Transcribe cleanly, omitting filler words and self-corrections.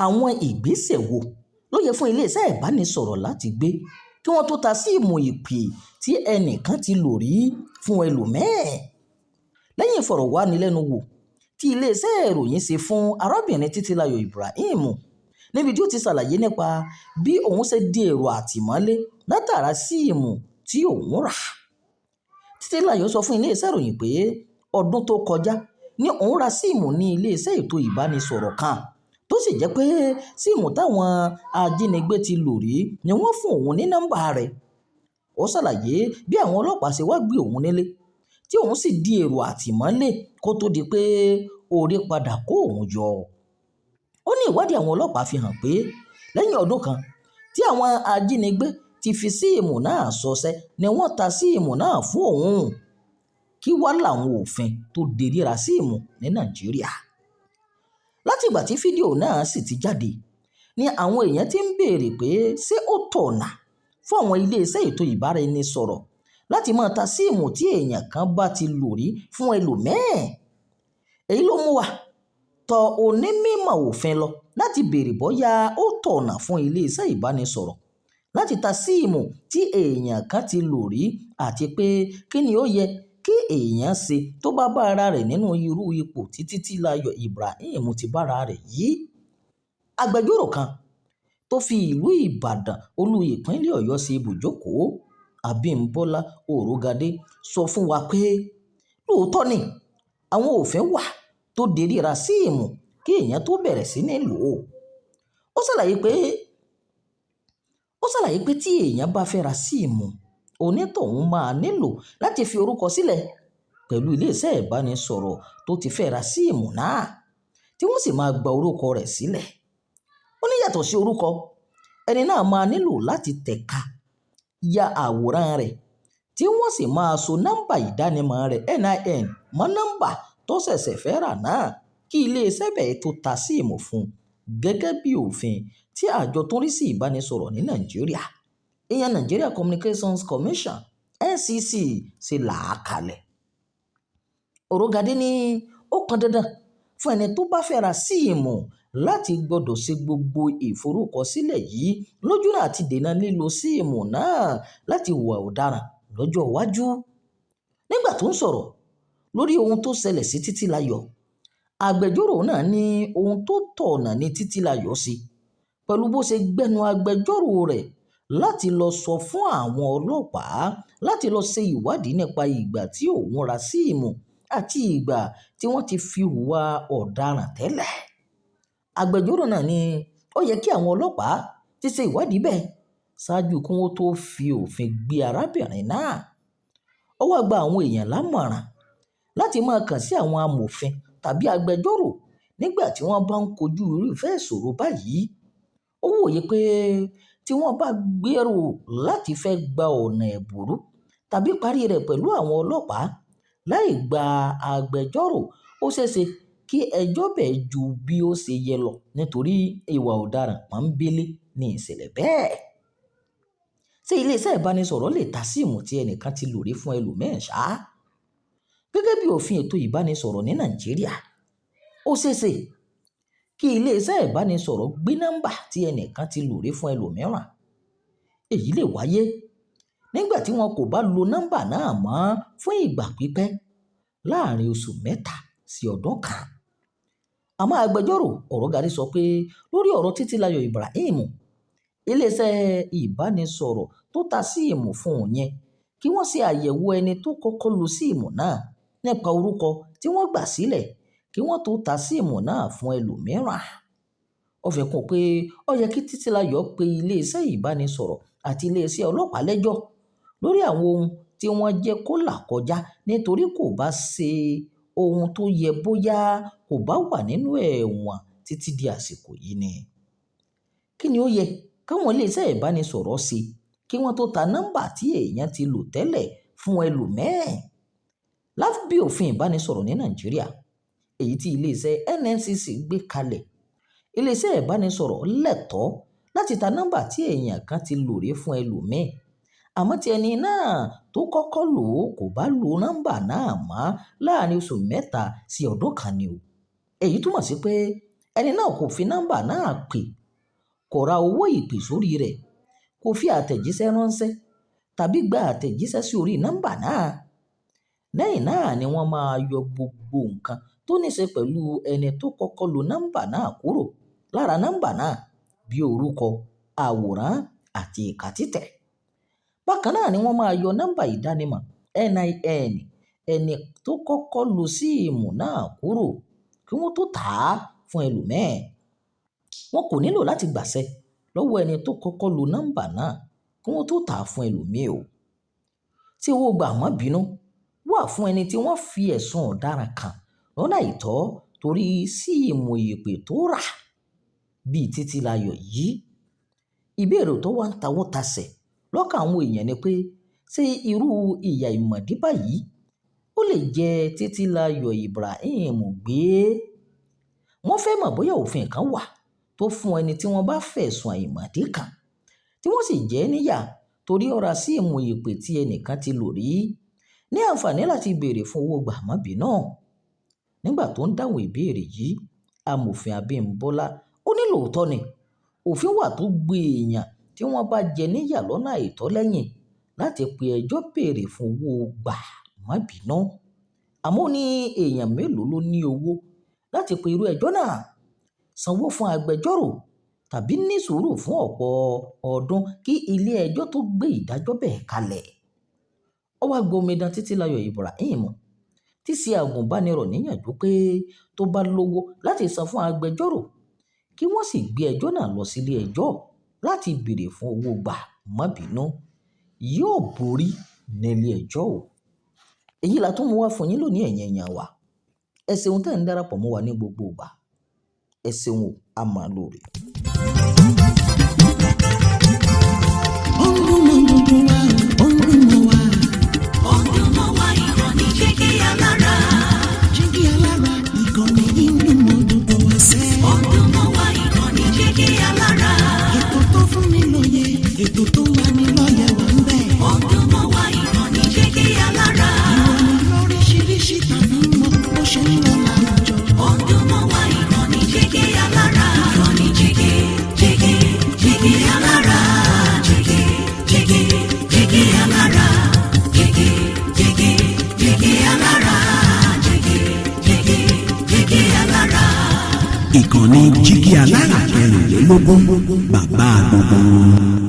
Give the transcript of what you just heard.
Àwọn ìgbésẹ̀ wo ló yẹ fún iléeṣẹ́ ìbánisọ̀rọ̀ láti gbé kí wọ́n tó ta síìmù ìpè tí ẹnìkan ti lò rí fún ẹlòmíì? Lẹ́yìn ìfọ̀rọ̀wánilẹ́nuwò tí iléeṣẹ́ ìròyìn ṣe fún arábìnrin Títílayọ̀ Ibrahim níbi tí ó ti ṣàlàyé nípa bí òun ṣe di èrò àtìmọ́lé látara síìmù tí òun rà. Títílayọ̀ sọ fún iléeṣẹ́ ìròyìn pé ọdún tó kọjá ni òun ra síìmù ní iléeṣẹ́ ètò ìbánisọ̀rọ̀ kan tó sì jẹ́ pé síìmù táwọn ajínigbé ti lò rí ni wọ́n fún òun ní nọ́mbà rẹ̀. Ó ṣàlàyé bí àwọn ọlọ́pàá ṣe wá gbé òun nílé tí òun sì di èrò àtìmọ́lé kó tó di pé orí padà kó òun yọ. Ó ní ìwádìí àwọn ọlọ́pàá fi hàn pé lẹ́yìn ọdún kan tí àwọn ajínigbé ti fi síìmù náà ṣọṣẹ́ ni wọ́n ta síìmù náà fún òun. Kí wá làwọn òfin tó de ríra síìmù ní Nàìjíríà? Láti ìgbà tí fídíò náà sì ti jáde ni àwọn èèyàn ti ń béèrè pé ṣé ó tọ̀nà fún àwọn iléeṣẹ́ ètò ìbáraẹnisọ̀rọ̀ láti máa ta síìmù tí èèyàn kan bá ti lò rí fún ẹlòmíì. Èyí ló mú wa tọ onímọ̀ òfin lọ láti béèrè bóyá ó tọ̀nà fún iléeṣẹ́ ìbánisọ̀rọ̀ láti ta síìmù tí èèyàn kan ti lò rí àti pé kí ni ó yẹ kí èèyàn ṣe tó bá bá ara rẹ̀ nínú irú ipò tí Títílayọ̀ Ibrahim ti bára rẹ̀ yìí. Agbẹjọ́rò kan tó fi ìlú Ìbàdàn olú ìpínlẹ̀ Ọ̀yọ́ ṣe ibùjókòó, Abímbọ́lá Òrógadé, sọ fún wa pé lóòótọ́ ni àwọn òfin wà tó de ríra síìmù kí èèyàn tó bẹ̀rẹ̀ sí ní lò ó. Ó ṣàlàyé pé tí èèyàn bá fẹ́ ra síìmù onítọ̀hún máa nílò láti fi orúkọ sílẹ̀ pẹ̀lú iléeṣẹ́ ìbánisọ̀rọ̀ tó ti fẹ́ ra síìmù náà tí wọ́n sì máa gba orúkọ rẹ̀ sílẹ̀. Ó ní yàtọ̀ sí orúkọ, ẹni náà máa nílò láti tẹ̀ka ya àwòrán rẹ̀ tí wọ́n sì máa so nọ́mbà ìdánimọ̀ rẹ̀ NIN mọ́ nọ́mbà tó ṣẹ̀ṣẹ̀ fẹ́ rà náà kí iléeṣẹ́ bẹ́ẹ̀ tó ta síìmù fún un gẹ́gẹ́ bí òfin tí àjọ tó ń rí sí ìbánisọ̀rọ̀ ní Nàìjíríà, ìyẹn Nigeria Communications Commission NCC, ṣe là á kalẹ̀. Òrógadé ní ó pọn dandan fún ẹni tó bá fẹ́ ra síìmù láti gbọ́dọ̀ ṣe gbogbo ìforúkọsílẹ̀ yìí lójúnà àti dènà lílo síìmù náà láti hùwà ọ̀daràn lọ́jọ́ iwájú. Nígbà tó ń sọ̀rọ̀ lórí ohun tó ṣẹlẹ̀ sí Títílayọ̀, agbẹjọ́rò náà ní ohun tó tọ̀nà ní Títílayọ̀ sí pẹ̀lú bó ṣe gbẹnu agbẹjọ́rò rẹ̀ láti lọ sọ fún àwọn ọlọ́pàá láti lọ ṣe ìwádìí nípa ìgbà tí òun ra síìmù àti ìgbà tí wọ́n ti fi hùwà ọ̀daràn tẹ́lẹ̀. Agbẹjọ́rò náà ní ó yẹ kí àwọn ọlọ́pàá ti ṣe ìwádìí bẹ́ẹ̀ ṣáájú kí wọ́n tó fi òfin gbé arábìnrin náà. Ó wá gba àwọn èèyàn lámọ̀ràn láti máa kàn sí àwọn amòfin tàbí agbẹjọ́rò nígbà tí wọ́n bá ń kojú irúfẹ́ ìṣòro báyìí. Ó wòye pé tí wọ́n bá gbèrò láti fẹ́ gba ọ̀nà ẹ̀bùrú tàbí parí rẹ̀ pẹ̀lú àwọn ọlọ́pàá láì gba agbẹjọ́rò, ó ṣeéṣe kí ẹjọ́ bẹ́ẹ̀ ju bí ó ṣe yẹ lọ nítorí ìwà ọ̀daràn pọ́nńbélé ní ìṣẹ̀lẹ̀ bẹ́ẹ̀. Ṣé iléeṣẹ́ ìbánisọ̀rọ̀ lè ta síìmù tí ẹnìkan ti lò rí fún ẹlòmíì ṣá? Gẹ́gẹ́ bí òfin ètò ìbánisọ̀rọ̀ ní Nàìjíríà, ó ṣeéṣe kí iléeṣẹ́ ìbánisọ̀rọ̀ gbé nọ́mbà tí ẹnìkan ti lò rí fún ẹlòmíràn. Èyí lè wáyé nígbà tí wọn kò bá lo nọ́mbà náà mọ́ fún ìgbà pípẹ́ láàrin oṣù mẹ́ta sí ọdún kan. Àmọ́ agbẹjọ́rò Òrógadé sọ pé lórí ọ̀rọ̀ Títílayọ̀ Ibrahim, iléeṣẹ́ ìbánisọ̀rọ̀ tó ta síìmù fún òun yẹn kí wọ́n ṣe àyẹ̀wò ẹni tó kọ́kọ́ lo síìmù náà nípa orúkọ tí wọ́n gbà sílẹ̀ kí wọ́n tó ta síìmù náà fún ẹlòmíràn. Ó fi kún pé ó yẹ kí Títílayọ̀ pe iléeṣẹ́ ìbánisọ̀rọ̀ àti iléeṣẹ́ ọlọ́pàá lẹ́jọ́ lórí àwọn ohun tí wọ́n jẹ́ kó là kọjá nítorí kò bá ṣe ohun tó yẹ bóyá kò bá wà nínú ẹ̀wọ̀n títí di àsìkò yìí ni. Kí ni ó yẹ káwọn iléeṣẹ́ ìbánisọ̀rọ̀ ṣe kí wọ́n tó ta nọ́mbà tí èèyàn ti lò tẹ́lẹ̀ fún ẹlòmíì? Lábẹ́ òfin ìbánisọ̀rọ̀ ní Nàìjíríà, èyí tí iléeṣẹ́ NNCC gbé kalẹ̀, iléeṣẹ́ ìbánisọ̀rọ̀ lẹ́tọ̀ọ́ láti ta nọ́mbà tí èèyàn kan ti lò rí fún ẹlòmíì. Àmọ́ tí ẹni náà tó kọ́kọ́ lò ó kò bá lo nọ́mbà náà mọ́ láàrin oṣù mẹ́ta sí ọdún kan ni o. Èyí túmọ̀ sí pé ẹni náà kò fi nọ́mbà náà pè, kò ra owó ìpè sórí rẹ̀, kò fi àtẹ̀jíṣẹ́ ránṣẹ́ tàbí gba àtẹ̀jíṣẹ́ sí orí nọ́mbà náà. Lẹ́yìn náà ni wọ́n máa yọ gbogbo nǹkan tó ní ṣe pẹ̀lú ẹni tó kọ́kọ́ lo nọ́mbà náà kúrò lára nọ́mbà náà bí orúkọ, àwòrán àti ìka títẹ̀. Bákan náà ni wọ́n máa yọ nọ́mbà ìdánimọ̀ NIN ẹni tó kọ́kọ́ lo síìmù náà kúrò kí wọ́n tó tà á fún ẹlòmíì. Wọn kò nílò láti gbàṣẹ lọ́wọ́ ẹni tó kọ́kọ́ lo nọ́mbà náà kí wọ́n tó tà á fún ẹlòmíì o. Tí owó gbà má bínú wà fún ẹni tí wọ́n fi ẹ̀sùn ọ̀daràn kàn lọ́nà àìtọ́ torí síìmù ìpè tó rà bíi Títílayọ̀ yìí. Ìbéèrè tó wá ń tawọ́ tasẹ̀ lọ́kàn àwọn èèyàn ni pé ṣé irú ìyà ìmọ̀dí báyìí ó lè jẹ Títílayọ̀ Ibrahim gbé? Wọ́n fẹ́ mọ̀ bóyá òfin kan wà tó fún ẹni tí wọ́n bá fẹ̀sùn àìmọ̀dí kàn tí wọ́n sì jẹ níyà torí ó ra síìmù ìpè tí ẹnìkan ti lò rí ní àǹfààní láti béèrè fún owó gbà má bínú. Nígbà tó ń dáhùn ìbéèrè yìí, amòfin Abímbọ́lá ó ní lóòótọ́ ni òfin wà tó gbé èèyàn tí wọ́n bá jẹ níyà lọ́nà àìtọ́ lẹ́yìn láti pe ẹjọ́ béèrè fún owó gbà má bínú. Àmọ́ ní èèyàn mélòó ló ní owó láti pe irú ẹjọ́ náà, sanwó fún agbẹjọ́rò tàbí ní sùúrù fún ọ̀pọ̀ ọdún kí ilé ẹjọ́ tó gbé ìdájọ́ bẹ́ẹ̀ kalẹ̀? Ó wá gba omidan Títílayọ̀ Ibrahim tí ṣe àgùnbánirọ̀ níyànjú pé tó bá lówó láti san fún agbẹjọ́rò kí wọ́n sì gbé ẹjọ́ náà lọ sílé ẹjọ́ láti béèrè fún owó gbà má bínú, yóò borí nílé ẹjọ́ o. Èyí la tún mú wá fún yín lónìí ẹ̀yin èèyàn wa. Ẹ ṣeun tẹ́ ń darapọ̀ mọ́ wa ní gbogbo ìgbà. Ẹ ṣeun o, a máa lóore. Ètò tó wà ní lọ́yẹ̀ wà ń bẹ̀. Ọdún mọ́ wá ìkànnì Jígí Alára. Ìròyìn lóríṣiríṣi tàbí mọ́ bó ṣe ń lọ láwùjọ. Ọdún mọ́ wá ìkànnì Jígí Alára. Ìkànnì Jígí Alára. Jígí Alára. Jígí Alára. Jígí Alára. Ìkànnì Jígí Alára 24 bàbá gbogbo.